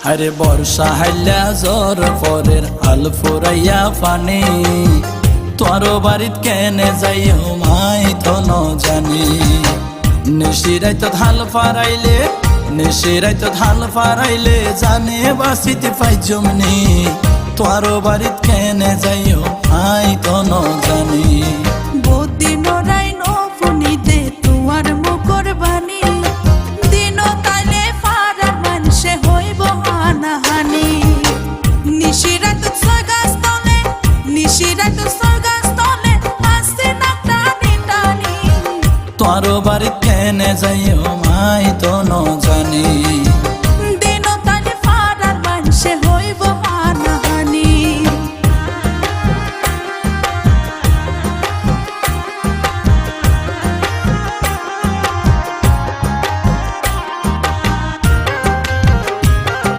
আরে বর্ষা হাইলা জ্বর পরের আল ফুরাইয়া ফানি তোর বাড়িত কেনে যাইও মাই তো ন জানি নিশিরাই তো ধাল ফারাইলে নিশিরাই তো ধাল ফারাইলে জানে বাসিতে পাই জমনি তোর বাড়িত কেনে যাইও আই তো ন জানি বদি নরাই নফুনিতে তুয়ার মুকর বানি দিন তাইলে ফারার মানসে হইব হানাহানি নিশিরাত সগাস্তলে নিশিরাত সগাস্তলে আসতে না টানি টানি তোর বাড়িত কেনে যাইও মাই তো ন জানি।